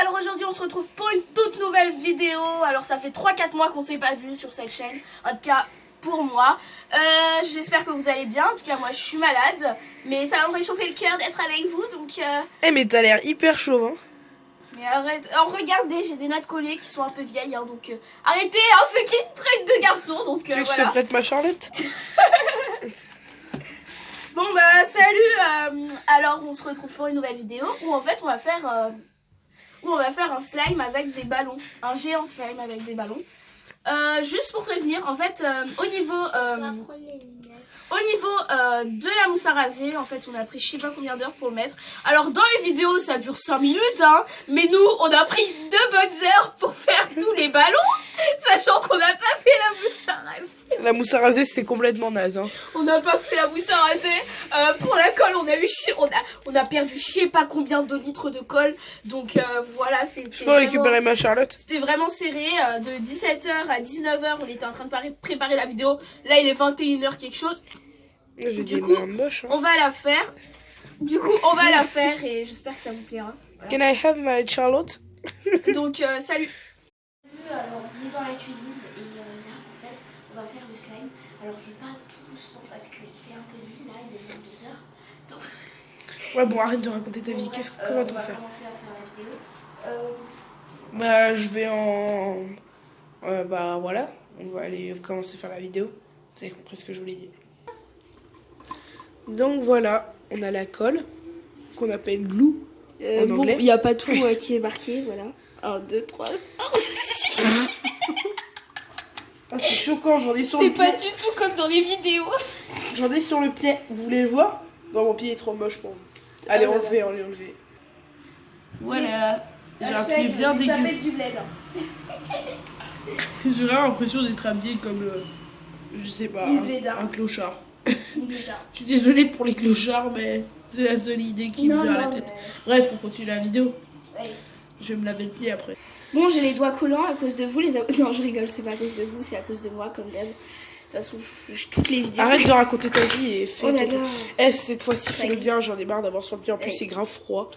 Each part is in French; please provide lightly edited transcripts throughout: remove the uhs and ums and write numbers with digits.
alors aujourd'hui on se retrouve pour une toute nouvelle vidéo. Alors ça fait 3-4 mois qu'on s'est pas vu sur cette chaîne, en tout cas pour moi. J'espère que vous allez bien, en tout cas moi je suis malade, mais ça va me réchauffer le cœur d'être avec vous, donc... Eh mais t'as l'air hyper chaud, hein. Mais arrête, alors regardez, j'ai des notes collées qui sont un peu vieilles, hein, donc arrêtez, hein, ceux qui traitent de garçons, donc Tu veux que je voilà. te prête ma Charlotte? Bon bah salut, alors on se retrouve pour une nouvelle vidéo où en fait on va faire un slime avec des ballons, un géant slime avec des ballons. Juste pour prévenir, en fait au niveau de la mousse à raser, en fait on a pris je sais pas combien d'heures pour le mettre. Alors dans les vidéos ça dure 5 minutes hein, mais nous on a pris 2 bonnes heures pour faire tous les ballons, sachant qu'on n'a pas fait la mousse à raser. La mousse à raser c'était complètement naze, hein. On n'a pas fait la mousse à raser. Pour la colle, on a perdu je sais pas combien de litres de colle. Donc voilà, Je peux récupérer ma Charlotte? c'était vraiment serré. De 17h à 19h, on était en train de préparer la vidéo. Là, il est 21h quelque chose. J'ai Du des coup, mains moches, hein. on va la faire. Du coup, on va la faire et j'espère que ça vous plaira. Voilà. Can I have my Charlotte? Donc, salut. Alors, on est dans la cuisine et là, en fait, on va faire le slime. Alors, je parle tout doucement parce qu'il fait un peu nuit là, il est 22h. Donc... Ouais, bon, arrête de raconter ta vie. Comment on t'en va faire? commencer à faire la vidéo. Bah, je vais en. Bah, voilà. On va aller commencer à faire la vidéo. Vous avez compris ce que je voulais dire. Donc, voilà. On a la colle qu'on appelle glue en Bon, anglais. il n'y a pas tout qui est marqué, voilà. 1, 2, 3, Ah, c'est choquant, j'en ai sur c'est le pied. pas du tout comme dans les vidéos. J'en ai sur le pied. Vous voulez le voir? Non, mon pied est trop moche pour vous. Allez, enlevez, enlevez. Voilà. J'ai un pied bien dégueu. Du bled. J'ai vraiment l'impression d'être habillé comme, je sais pas, un clochard. Je suis désolée pour les clochards, mais c'est la seule idée qui me vient à la tête. Bref, on continue la vidéo. Ouais. Je vais me laver le pied après. Bon, j'ai les doigts collants à cause de vous, les Non, je rigole, c'est pas à cause de vous, c'est à cause de moi, comme d'hab. De toute façon, toutes les vidéos... Arrête de raconter ta vie et fais... Oh là là. Eh, cette fois-ci, fais-le bien, j'en ai marre d'avoir sur le pied. En plus, c'est grave froid.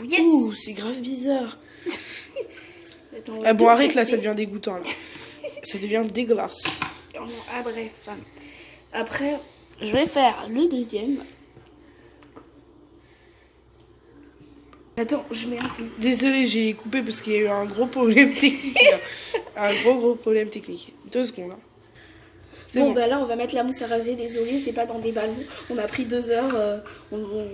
Yes. Ouh, c'est grave bizarre. Attends, Ah bon, arrête, là, ça devient dégoûtant, là. Ça devient dégueulasse. Ah bref. Après, je vais faire le deuxième. Attends, je mets un peu. Désolée, j'ai coupé parce qu'il y a eu un gros problème technique, là. Un gros problème technique. 2 secondes, hein. Bon, bah là, on va mettre la mousse à raser. Désolée, c'est pas dans des ballons. On a pris 2 heures.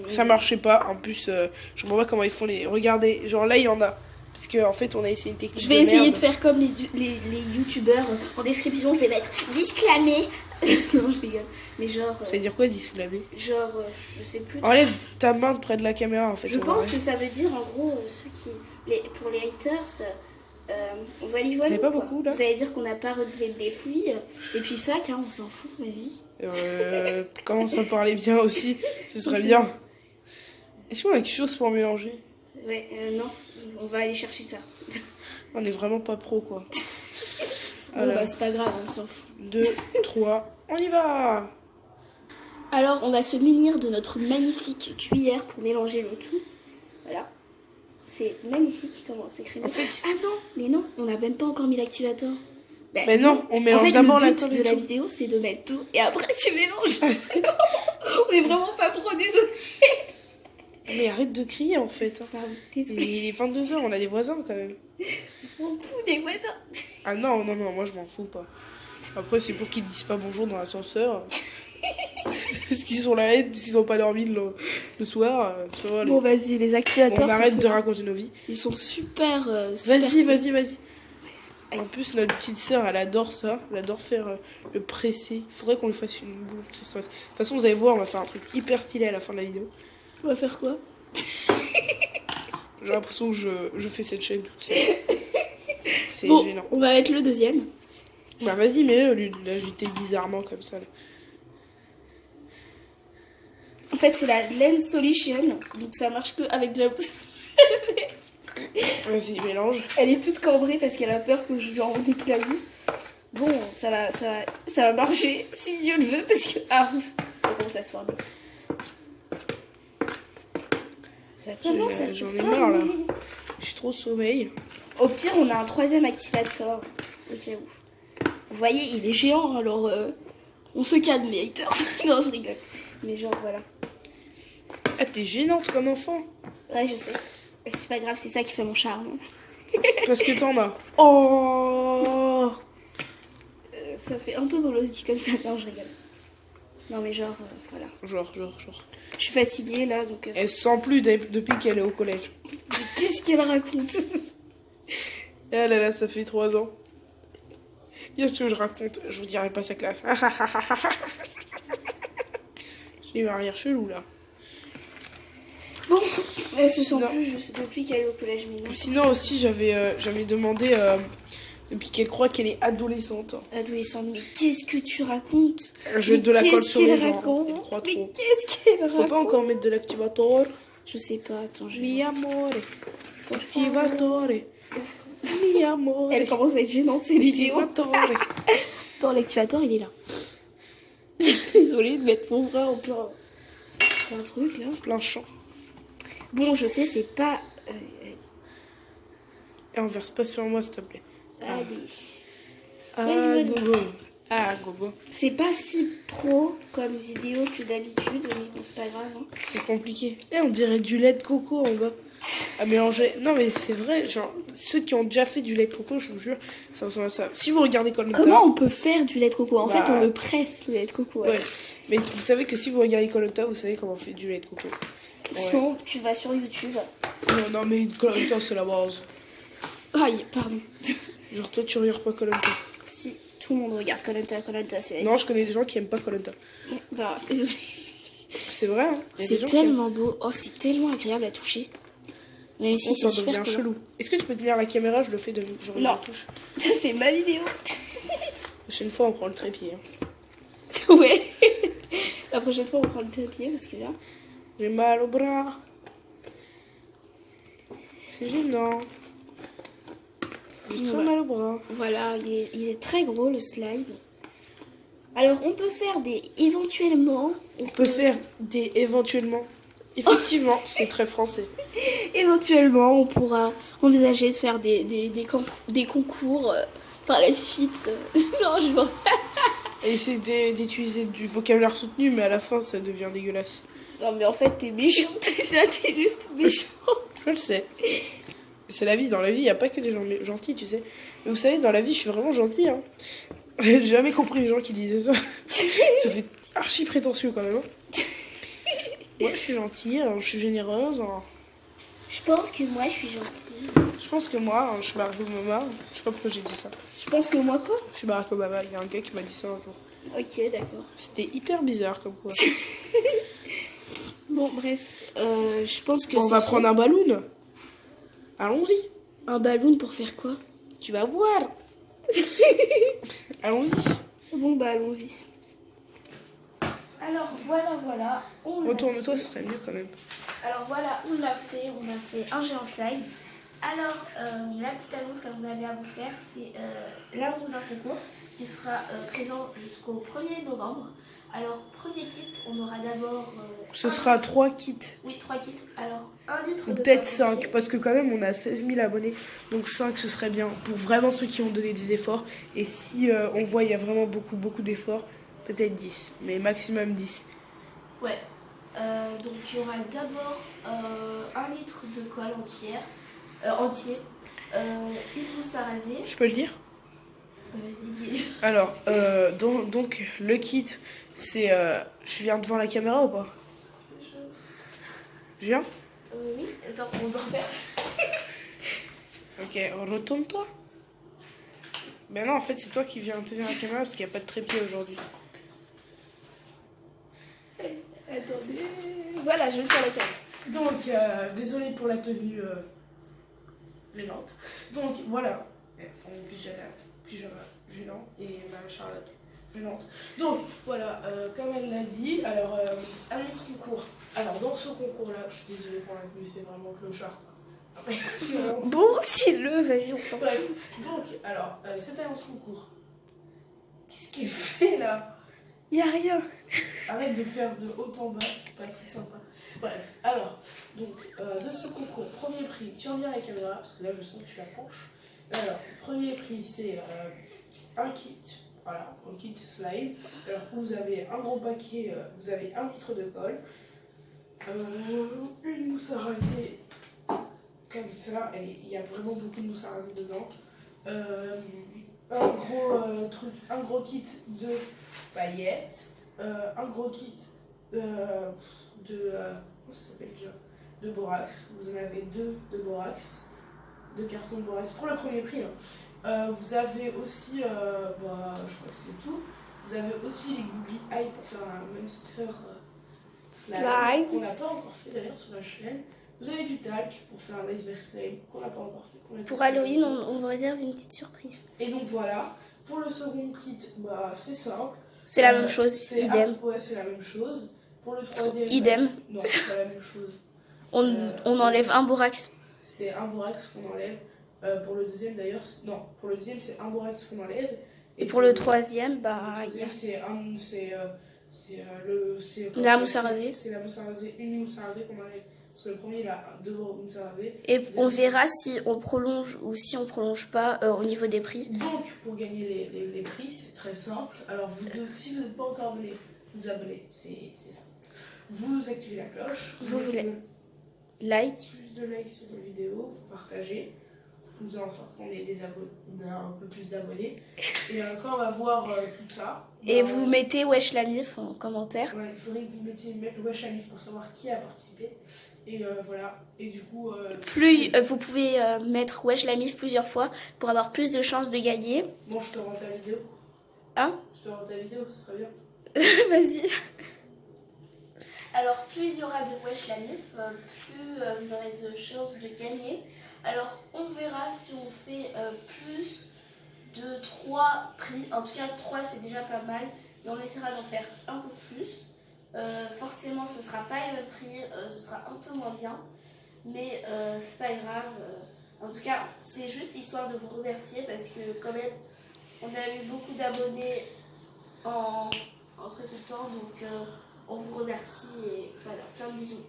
Ça marchait pas. En plus, je comprends pas comment ils font les... Regardez, genre là, il y en a. Parce qu'en fait, on a essayé une technique Je vais essayer de faire comme les youtubeurs. En description, je vais mettre disclaimer. Non, je rigole. Mais genre... Ça veut dire quoi, disclaimer? Genre, je sais plus. Enlève ta main de près de la caméra, en fait. Je pense que ça veut dire, en gros, ceux qui... pour les haters... on va y voir. pas beaucoup, là. Vous allez dire qu'on n'a pas relevé le défi. Et puis fac, hein, on s'en fout, vas-y. Commence à parler bien aussi, ce serait bien. Est-ce qu'on a quelque chose pour mélanger? Ouais, non, on va aller chercher ça. On est vraiment pas pro, quoi. Bon, bah c'est pas grave, on s'en fout. 2, 3, on y va! Alors, on va se munir de notre magnifique cuillère pour mélanger le tout. Voilà. C'est magnifique comment c'est crémeux. En fait... Ah non, mais non, on n'a même pas encore mis l'activateur. Mais non, on mélange en fait, d'abord la le but colle de et la tout. vidéo, c'est de mettre tout et après tu mélanges. On est vraiment pas pro, désolé. Mais arrête de crier, en fait. Pardon, désolé. Il est 22h, on a des voisins, quand même. On s'en fout des voisins. Ah non, moi, je m'en fous pas. Après, c'est pour qu'ils disent pas bonjour dans l'ascenseur. Parce qu'ils sont là, parce qu'ils ont pas dormi le soir. Ça va, Bon, vas-y, les activateurs. on arrête de raconter nos vies. Ils sont super. Vas-y. En plus, notre petite sœur, elle adore ça. Elle adore faire le pressé. Il faudrait qu'on lui fasse une boule. De toute façon, vous allez voir, on va faire un truc hyper stylé à la fin de la vidéo. On va faire quoi? J'ai l'impression que je fais cette chaîne toute seule. C'est bon, gênant. on va mettre le deuxième. Bah vas-y, mets-le, au lieu de l'agiter bizarrement comme ça. Là. En fait, c'est la Lens Solution. Donc ça marche que avec de la mousse. Vas-y, mélange. Elle est toute cambrée parce qu'elle a peur que je lui enlève la mousse. Bon, ça va marcher, si Dieu le veut, parce que... Ah, ouf, ça commence à se former. Ça commence à se J'en ai marre, là. former. J'ai trop sommeil. Au pire, on a un 3e activateur. Au cas où. Vous voyez, il est géant, alors on se calme les haters. Non, je rigole. Mais genre, voilà. Ah, t'es gênante comme enfant. Ouais, je sais. C'est pas grave, c'est ça qui fait mon charme. Parce que t'en as. Oh. Ça fait un peu bolos dit comme ça. Non, je rigole. Non, mais genre, voilà. Genre. Je suis fatiguée là, donc... Elle se sent plus depuis qu'elle est au collège. Qu'est-ce qu'elle raconte? Ah là là, ça fait 3 ans. Qu'est-ce que je raconte? Je vous dirai pas sa classe. J'ai eu un rire chelou là. Bon, elle se sent plus juste depuis qu'elle est au collège. Mais non. Sinon aussi, j'avais demandé depuis qu'elle croit qu'elle est adolescente. Adolescente, mais qu'est-ce que tu racontes? Jette de la colle sur les gens. Raconte Elle croit mais trop. qu'est-ce qu'elle raconte? Faut pas encore mettre de l'activator. Je sais pas, attends, je vais... Mi amore. Activatore. Mi amore. Elle commence à être gênante, ces vidéos. Activatore. Attends, l'activateur, il est là. Désolée de mettre mon bras en plein truc, là. Plein champ. Bon, je sais, c'est pas... Et on verse pas sur moi, s'il te plaît. Allez. Gogo. Ah, gogo. C'est pas si pro comme vidéo que d'habitude, mais bon, c'est pas grave. Hein. C'est compliqué. Et on dirait du lait de coco en bas. À mélanger. Non, mais c'est vrai, genre, ceux qui ont déjà fait du lait de coco, je vous jure, ça ressemble à ça. Si vous regardez Koh-Lanta... Comment on peut faire du lait de coco? En fait, on le presse, le lait de coco. Ouais. Mais vous savez que si vous regardez Koh-Lanta, vous savez comment on fait du lait de coco. Sinon, tu vas sur YouTube. Non, mais Koh-Lanta, c'est la base. Aïe, pardon. Genre, toi, tu regardes pas Koh-Lanta. Si, tout le monde regarde Koh-Lanta, c'est... Non, je connais des gens qui aiment pas Koh-Lanta. Bah, désolé. C'est vrai, hein. C'est tellement beau. Oh, c'est tellement agréable à toucher. Même si c'est super cool. Chelou. Est-ce que tu peux tenir la caméra? Je le fais de... Je Non. touche. C'est ma vidéo. La prochaine fois, on prend le trépied. Hein. Ouais. La prochaine fois, on prend le trépied parce que là... J'ai mal au bras. C'est gênant. J'ai très mal au bras. Voilà, il est très gros le slime. Alors, on peut faire des éventuellement. On peut faire des éventuellement. Effectivement, c'est très français. Éventuellement, on pourra envisager de faire des concours par la suite. Non, je vois. Et essayer d'utiliser du vocabulaire soutenu, mais à la fin, ça devient dégueulasse. Non, mais en fait, t'es méchante. Déjà, t'es juste méchante. Je le sais. C'est la vie. Dans la vie, il n'y a pas que des gens gentils, tu sais. Mais vous savez, dans la vie, je suis vraiment gentille. Hein. J'ai jamais compris les gens qui disaient ça. Ça fait archi prétentieux quand même. Hein. Moi, je suis gentille, je suis généreuse. Je pense que moi, je suis gentille. Je pense que moi, je suis Barack Obama. Je sais pas pourquoi j'ai dit ça. Je pense que moi, quoi? Je suis Barack Obama. Il y a un gars qui m'a dit ça un jour. Ok, d'accord. C'était hyper bizarre comme quoi. Bon, bref. Je pense que on va prendre un ballon. Allons-y. Un ballon pour faire quoi? Tu vas voir. Allons-y. Bon, bah, allons-y. Alors, voilà. Retourne-toi, ce serait mieux quand même. Alors, voilà, on a fait un géant slime. Alors, la petite annonce que vous avez à vous faire, c'est l'annonce d'un concours qui sera présent jusqu'au 1er novembre. Alors, premier kit, on aura d'abord... ce sera 3 kits. Oui, 3 kits. Alors, 1 litre de... Peut-être 5, parce que quand même, on a 16 000 abonnés. Donc 5, ce serait bien pour vraiment ceux qui ont donné des efforts. Et si on voit il y a vraiment beaucoup d'efforts, peut-être 10. Mais maximum 10. Ouais. Donc, il y aura d'abord 1 litre de colle entier. Une mousse à raser. Je peux le dire? Vas-y, dis-le. Alors, donc le kit, c'est... je viens devant la caméra ou pas? Je viens? Oui, attends, on renverse. Ok, retourne-toi. Ben non, en fait, c'est toi qui viens tenir la caméra parce qu'il n'y a pas de trépied aujourd'hui. Attendez. Voilà, je tiens la caméra. Donc, désolé pour la tenue gênante. Donc, voilà. On pyjama gênant et ma Charlotte gênante. Donc, voilà, comme elle l'a dit, alors, annonce concours. Alors, dans ce concours-là, je suis désolée pour la tenue, c'est vraiment clochard. Bon, dis-le, vas-y, on s'en fout. Donc, alors, cette annonce concours. Qu'est-ce qu'il fait là? Y a rien. Arrête de faire de haut en bas, c'est pas très sympa. Bref, alors, donc, de ce concours, premier prix, tiens bien la caméra, parce que là, je sens que tu la penches. Alors, premier prix, c'est un kit, voilà, un kit slime. Alors, vous avez un gros paquet, vous avez 1 litre de colle, une mousse à raser, comme ça, il y a vraiment beaucoup de mousse à raser dedans. Un gros kit de paillettes, un gros kit comment ça s'appelle déjà, de borax. Vous en avez 2 de borax, 2 cartons de borax pour le premier prix. Vous avez aussi, je crois que c'est tout. Vous avez aussi les googly eyes pour faire un monster slime qu'on n'a pas encore fait d'ailleurs sur la chaîne. Vous avez du talc pour faire un iceberg slime qu'on n'a pas encore fait. Pour Halloween, on vous réserve une petite surprise. Et donc voilà, pour le second kit, c'est simple. C'est la même chose, idem. Ouais, c'est la même chose. Pour le troisième, idem. Non, c'est pas la même chose. On enlève un borax. C'est un borax qu'on enlève. Pour le deuxième d'ailleurs, non, pour le deuxième c'est un borax qu'on enlève. Et pour le troisième, c'est la mousse à raser. C'est la mousse à raser, une mousse à raser qu'on enlève. Parce que le premier il a 2 mousses à raser. Et on verra si on prolonge ou si on prolonge pas au niveau des prix. Donc pour gagner les prix, c'est très simple. Alors si vous n'êtes pas encore abonné, vous abonnez, c'est ça. Vous activez la cloche. Vous voulez like. Plus de likes sur nos vidéos, vous partagez. Nous en sorte qu'on ait on a un peu plus d'abonnés. Et quand on va voir tout ça. Et vous mettez Wesh la Mif en commentaire. Ouais, il faudrait que vous mettiez Wesh la Mif pour savoir qui a participé. Et voilà. Et du coup. Vous pouvez mettre Wesh la Mif plusieurs fois pour avoir plus de chances de gagner. Bon, je te rends ta vidéo. Hein? Je te rends ta vidéo, ce serait bien. Vas-y. Alors, plus il y aura de Wesh la Mif, plus vous aurez de chances de gagner. Alors, on verra si on fait plus de 3 prix. En tout cas, 3 c'est déjà pas mal. Mais on essaiera d'en faire un peu plus. Forcément, ce sera pas les mêmes prix, ce sera un peu moins bien. Mais c'est pas grave. En tout cas, c'est juste histoire de vous remercier parce que, quand même, on a eu beaucoup d'abonnés en très peu de temps. Donc, on vous remercie et voilà, plein de bisous.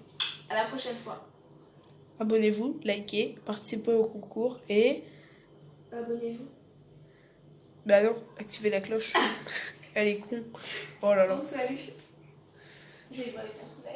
À la prochaine fois. Abonnez-vous, likez, participez au concours et... Abonnez-vous. Bah non, activez la cloche. Elle est con. Oh là là. Bon, salut. J'ai pas les conseils.